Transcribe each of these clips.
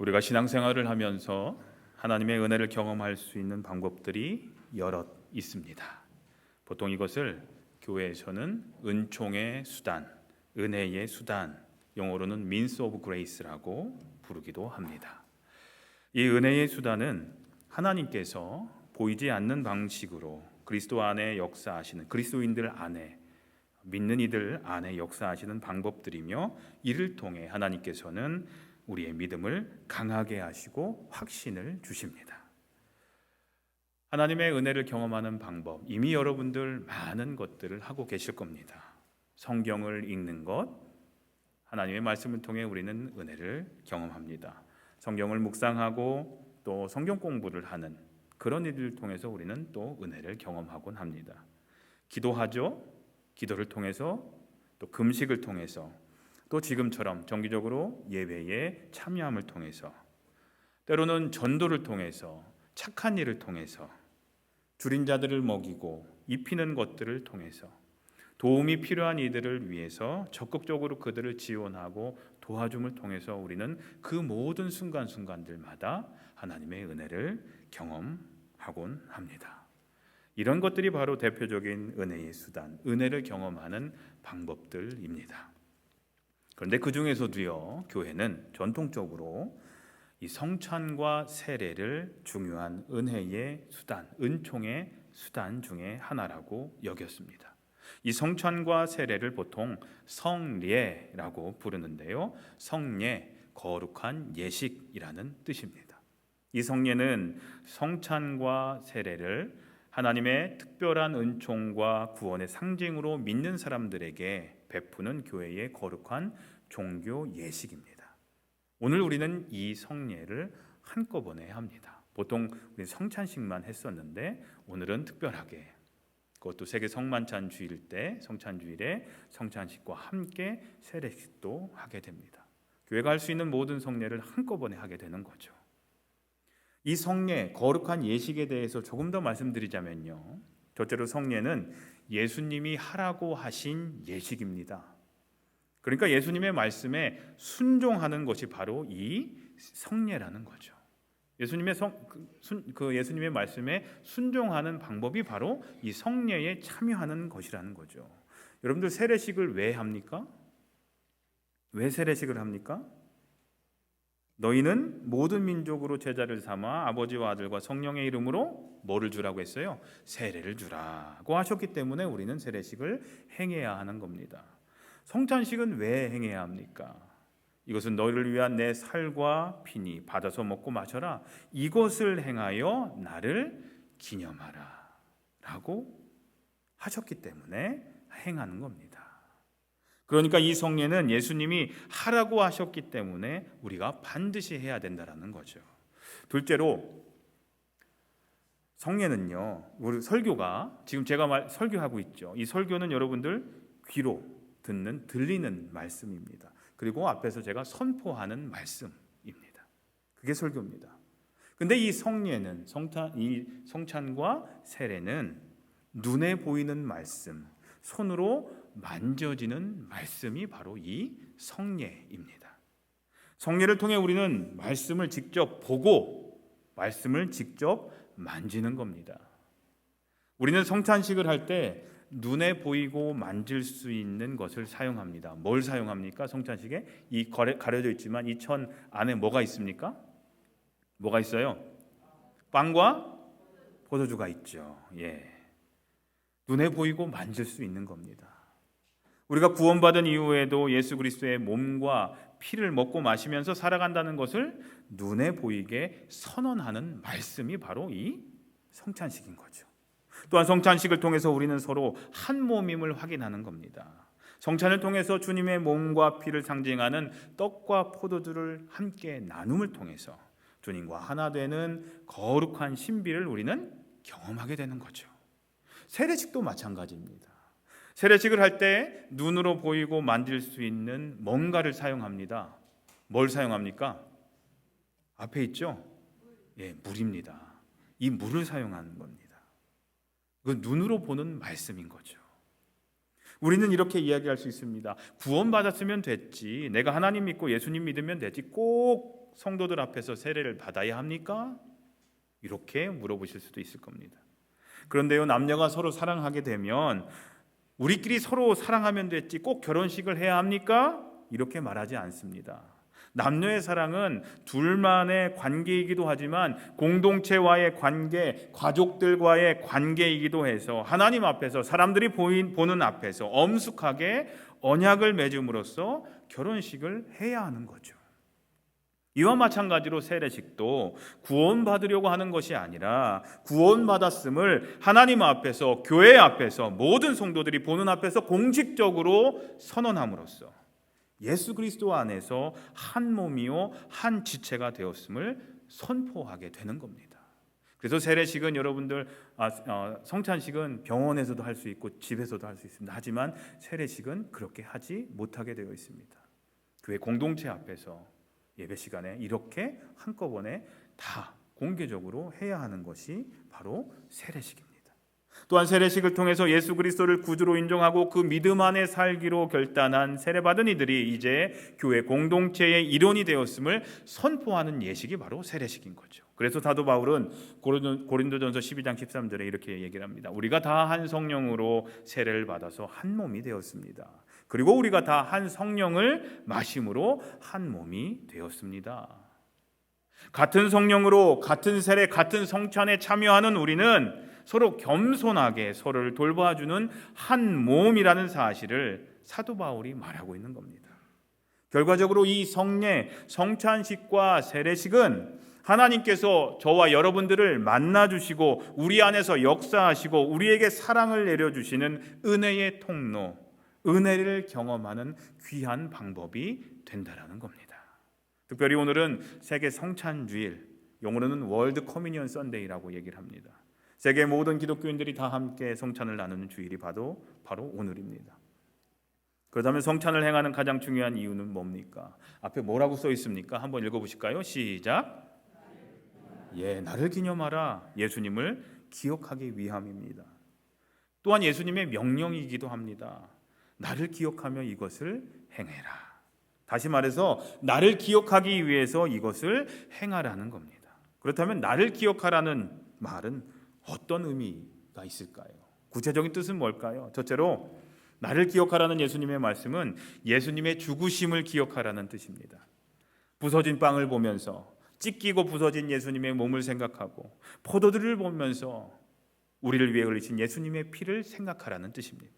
우리가 신앙생활을 하면서 하나님의 은혜를 경험할 수 있는 방법들이 여럿 있습니다. 보통 이것을 교회에서는 은총의 수단, 은혜의 수단, 영어로는 means of grace라고 부르기도 합니다. 이 은혜의 수단은 하나님께서 보이지 않는 방식으로 그리스도 안에 역사하시는, 그리스도인들 안에, 믿는 이들 안에 역사하시는 방법들이며, 이를 통해 하나님께서는 우리의 믿음을 강하게 하시고 확신을 주십니다. 하나님의 은혜를 경험하는 방법, 이미 여러분들 많은 것들을 하고 계실 겁니다. 성경을 읽는 것, 하나님의 말씀을 통해 우리는 은혜를 경험합니다. 성경을 묵상하고 또 성경 공부를 하는 그런 일을 통해서 우리는 또 은혜를 경험하곤 합니다. 기도하죠. 기도를 통해서, 또 금식을 통해서, 또 지금처럼 정기적으로 예배에 참여함을 통해서, 때로는 전도를 통해서, 착한 일을 통해서, 줄인 자들을 먹이고 입히는 것들을 통해서, 도움이 필요한 이들을 위해서 적극적으로 그들을 지원하고 도와줌을 통해서 우리는 그 모든 순간순간들마다 하나님의 은혜를 경험하곤 합니다. 이런 것들이 바로 대표적인 은혜의 수단, 은혜를 경험하는 방법들입니다. 그런데 그 중에서도요, 교회는 전통적으로 이 성찬과 세례를 중요한 은혜의 수단, 은총의 수단 중에 하나라고 여겼습니다. 이 성찬과 세례를 보통 성례라고 부르는데요, 성례, 거룩한 예식이라는 뜻입니다. 이 성례는 성찬과 세례를 하나님의 특별한 은총과 구원의 상징으로 믿는 사람들에게 베푸는 교회의 거룩한 종교 예식입니다. 오늘 우리는 이 성례를 한꺼번에 합니다. 보통 우리 성찬식만 했었는데 오늘은 특별하게, 그것도 세계 성만찬 주일 때, 성찬주일에 성찬식과 함께 세례식도 하게 됩니다. 교회가 할 수 있는 모든 성례를 한꺼번에 하게 되는 거죠. 이 성례, 거룩한 예식에 대해서 조금 더 말씀드리자면요, 첫째로 성례는 예수님이 하라고 하신 예식입니다. 그러니까 예수님의 말씀에 순종하는 것이 바로 이 성례라는 거죠. 예수님의 말씀에 순종하는 방법이 바로 이 성례에 참여하는 것이라는 거죠. 여러분들 세례식을 왜 합니까? 왜 세례식을 합니까? 너희는 모든 민족으로 제자를 삼아 아버지와 아들과 성령의 이름으로 뭐를 주라고 했어요? 세례를 주라고 하셨기 때문에 우리는 세례식을 행해야 하는 겁니다. 성찬식은 왜 행해야 합니까? 이것은 너희를 위한 내 살과 피니, 받아서 먹고 마셔라. 이것을 행하여 나를 기념하라 라고 하셨기 때문에 행하는 겁니다. 그러니까 이 성례는 예수님이 하라고 하셨기 때문에 우리가 반드시 해야 된다는 거죠. 둘째로, 성례는요, 우리 설교가, 지금 제가 설교하고 있죠. 이 설교는 여러분들 귀로 들리는 말씀입니다. 그리고 앞에서 제가 선포하는 말씀입니다. 그게 설교입니다. 근데 이 성례는, 이 성찬과 세례는 눈에 보이는 말씀, 손으로 만져지는 말씀이 바로 이 성례입니다. 성례를 통해 우리는 말씀을 직접 보고 말씀을 직접 만지는 겁니다. 우리는 성찬식을 할 때 눈에 보이고 만질 수 있는 것을 사용합니다. 뭘 사용합니까? 성찬식에 이 가려져 있지만 이 천 안에 뭐가 있습니까? 뭐가 있어요? 빵과 포도주가 있죠. 예. 눈에 보이고 만질 수 있는 겁니다. 우리가 구원받은 이후에도 예수 그리스도의 몸과 피를 먹고 마시면서 살아간다는 것을 눈에 보이게 선언하는 말씀이 바로 이 성찬식인 거죠. 또한 성찬식을 통해서 우리는 서로 한 몸임을 확인하는 겁니다. 성찬을 통해서 주님의 몸과 피를 상징하는 떡과 포도주를 함께 나눔을 통해서 주님과 하나 되는 거룩한 신비를 우리는 경험하게 되는 거죠. 세례식도 마찬가지입니다. 세례식을 할 때 눈으로 보이고 만질 수 있는 뭔가를 사용합니다. 뭘 사용합니까? 앞에 있죠? 예, 물입니다. 이 물을 사용하는 겁니다. 그 눈으로 보는 말씀인 거죠. 우리는 이렇게 이야기할 수 있습니다. 구원받았으면 됐지, 내가 하나님 믿고 예수님 믿으면 됐지, 꼭 성도들 앞에서 세례를 받아야 합니까? 이렇게 물어보실 수도 있을 겁니다. 그런데요, 남녀가 서로 사랑하게 되면 우리끼리 서로 사랑하면 됐지 꼭 결혼식을 해야 합니까? 이렇게 말하지 않습니다. 남녀의 사랑은 둘만의 관계이기도 하지만 공동체와의 관계, 가족들과의 관계이기도 해서 하나님 앞에서 사람들이 보는 앞에서 엄숙하게 언약을 맺음으로써 결혼식을 해야 하는 거죠. 이와 마찬가지로 세례식도 구원받으려고 하는 것이 아니라 구원받았음을 하나님 앞에서, 교회 앞에서, 모든 성도들이 보는 앞에서 공식적으로 선언함으로써 예수 그리스도 안에서 한 몸이요 한 지체가 되었음을 선포하게 되는 겁니다. 그래서 세례식은 여러분들 성찬식은 병원에서도 할 수 있고 집에서도 할 수 있습니다. 하지만 세례식은 그렇게 하지 못하게 되어 있습니다. 교회 공동체 앞에서 예배 시간에 이렇게 한꺼번에 다 공개적으로 해야 하는 것이 바로 세례식입니다. 또한 세례식을 통해서 예수 그리스도를 구주로 인정하고 그 믿음 안에 살기로 결단한 세례받은 이들이 이제 교회 공동체의 일원이 되었음을 선포하는 예식이 바로 세례식인 거죠. 그래서 사도 바울은 고린도전서 12장 13절에 이렇게 얘기를 합니다. 우리가 다 한 성령으로 세례를 받아서 한 몸이 되었습니다. 그리고 우리가 다 한 성령을 마심으로 한 몸이 되었습니다. 같은 성령으로 같은 세례, 같은 성찬에 참여하는 우리는 서로 겸손하게 서로를 돌봐주는 한 몸이라는 사실을 사도 바울이 말하고 있는 겁니다. 결과적으로 이 성례, 성찬식과 세례식은 하나님께서 저와 여러분들을 만나주시고 우리 안에서 역사하시고 우리에게 사랑을 내려주시는 은혜의 통로, 은혜를 경험하는 귀한 방법이 된다라는 겁니다. 특별히 오늘은 세계 성찬주일, 영어로는 월드 커뮤니언 선데이라고 얘기를 합니다. 세계 모든 기독교인들이 다 함께 성찬을 나누는 주일이 바로 오늘입니다. 그렇다면 성찬을 행하는 가장 중요한 이유는 뭡니까? 앞에 뭐라고 써 있습니까? 한번 읽어보실까요? 시작. 나를 기념하라. 예수님을 기억하기 위함입니다. 또한 예수님의 명령이기도 합니다. 나를 기억하며 이것을 행해라. 다시 말해서 나를 기억하기 위해서 이것을 행하라는 겁니다. 그렇다면 나를 기억하라는 말은 어떤 의미가 있을까요? 구체적인 뜻은 뭘까요? 첫째로 나를 기억하라는 예수님의 말씀은 예수님의 죽으심을 기억하라는 뜻입니다. 부서진 빵을 보면서 찢기고 부서진 예수님의 몸을 생각하고 포도들을 보면서 우리를 위해 흘리신 예수님의 피를 생각하라는 뜻입니다.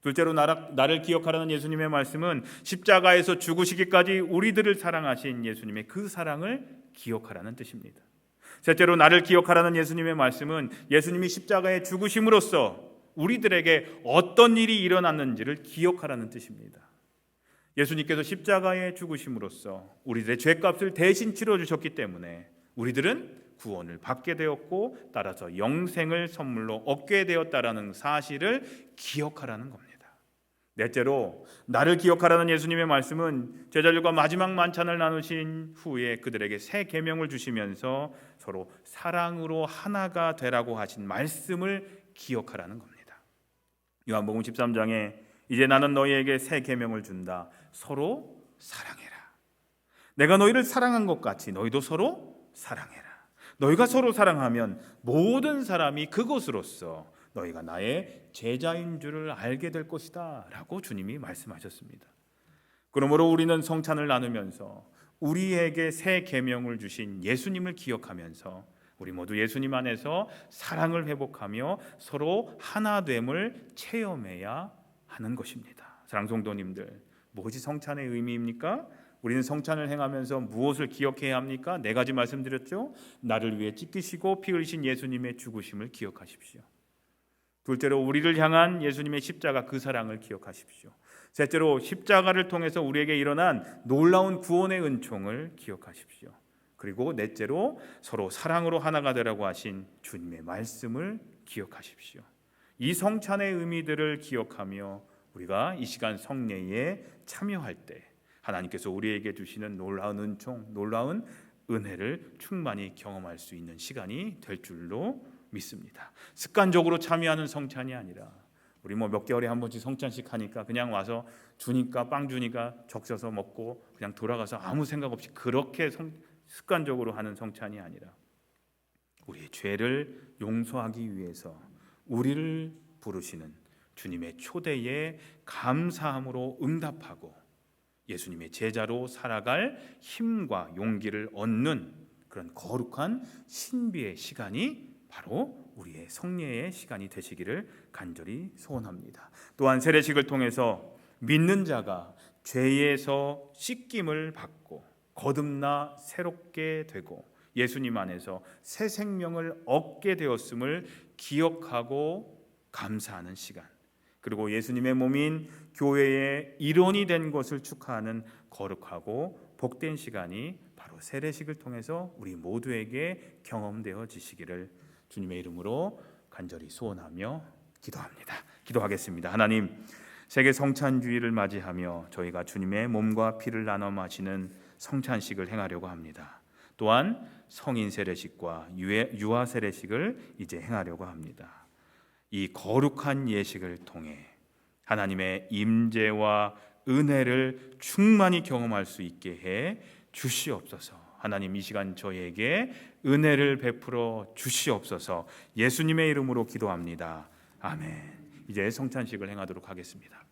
둘째로 나를 기억하라는 예수님의 말씀은 십자가에서 죽으시기까지 우리들을 사랑하신 예수님의 그 사랑을 기억하라는 뜻입니다. 셋째로 나를 기억하라는 예수님의 말씀은 예수님이 십자가에 죽으심으로써 우리들에게 어떤 일이 일어났는지를 기억하라는 뜻입니다. 예수님께서 십자가에 죽으심으로써 우리들의 죄값을 대신 치러주셨기 때문에 우리들은 구원을 받게 되었고 따라서 영생을 선물로 얻게 되었다라는 사실을 기억하라는 겁니다. 넷째로 나를 기억하라는 예수님의 말씀은 제자들과 마지막 만찬을 나누신 후에 그들에게 새 계명을 주시면서 서로 사랑으로 하나가 되라고 하신 말씀을 기억하라는 겁니다. 요한복음 13장에 이제 나는 너희에게 새 계명을 준다. 서로 사랑해라. 내가 너희를 사랑한 것 같이 너희도 서로 사랑해라. 너희가 서로 사랑하면 모든 사람이 그것으로써 너희가 나의 제자인 줄을 알게 될 것이다 라고 주님이 말씀하셨습니다. 그러므로 우리는 성찬을 나누면서 우리에게 새 계명을 주신 예수님을 기억하면서 우리 모두 예수님 안에서 사랑을 회복하며 서로 하나됨을 체험해야 하는 것입니다. 사랑하는 성도님들, 무엇이 성찬의 의미입니까? 우리는 성찬을 행하면서 무엇을 기억해야 합니까? 네 가지 말씀드렸죠. 나를 위해 찢기시고 피 흘리신 예수님의 죽으심을 기억하십시오. 둘째로 우리를 향한 예수님의 십자가 그 사랑을 기억하십시오. 셋째로 십자가를 통해서 우리에게 일어난 놀라운 구원의 은총을 기억하십시오. 그리고 넷째로 서로 사랑으로 하나가 되라고 하신 주님의 말씀을 기억하십시오. 이 성찬의 의미들을 기억하며 우리가 이 시간 성례에 참여할 때 하나님께서 우리에게 주시는 놀라운 은총, 놀라운 은혜를 충만히 경험할 수 있는 시간이 될 줄로 믿습니다. 습관적으로 참여하는 성찬이 아니라 우리 몇 개월에 한 번씩 성찬식 하니까 그냥 와서 주니까 빵 주니까 적셔서 먹고 그냥 돌아가서 아무 생각 없이 그렇게 습관적으로 하는 성찬이 아니라 우리의 죄를 용서하기 위해서 우리를 부르시는 주님의 초대에 감사함으로 응답하고 예수님의 제자로 살아갈 힘과 용기를 얻는 그런 거룩한 신비의 시간이 바로 우리의 성례의 시간이 되시기를 간절히 소원합니다. 또한 세례식을 통해서 믿는 자가 죄에서 씻김을 받고 거듭나 새롭게 되고 예수님 안에서 새 생명을 얻게 되었음을 기억하고 감사하는 시간, 그리고 예수님의 몸인 교회의 일원이 된 것을 축하하는 거룩하고 복된 시간이 바로 세례식을 통해서 우리 모두에게 경험되어지시기를 주님의 이름으로 간절히 소원하며 기도합니다. 기도하겠습니다. 하나님, 세계 성찬주의를 맞이하며 저희가 주님의 몸과 피를 나눠 마시는 성찬식을 행하려고 합니다. 또한 성인 세례식과 유아 세례식을 이제 행하려고 합니다. 이 거룩한 예식을 통해 하나님의 임재와 은혜를 충만히 경험할 수 있게 해 주시옵소서. 하나님, 이 시간 저희에게 은혜를 베풀어 주시옵소서. 예수님의 이름으로 기도합니다. 아멘. 이제 성찬식을 행하도록 하겠습니다.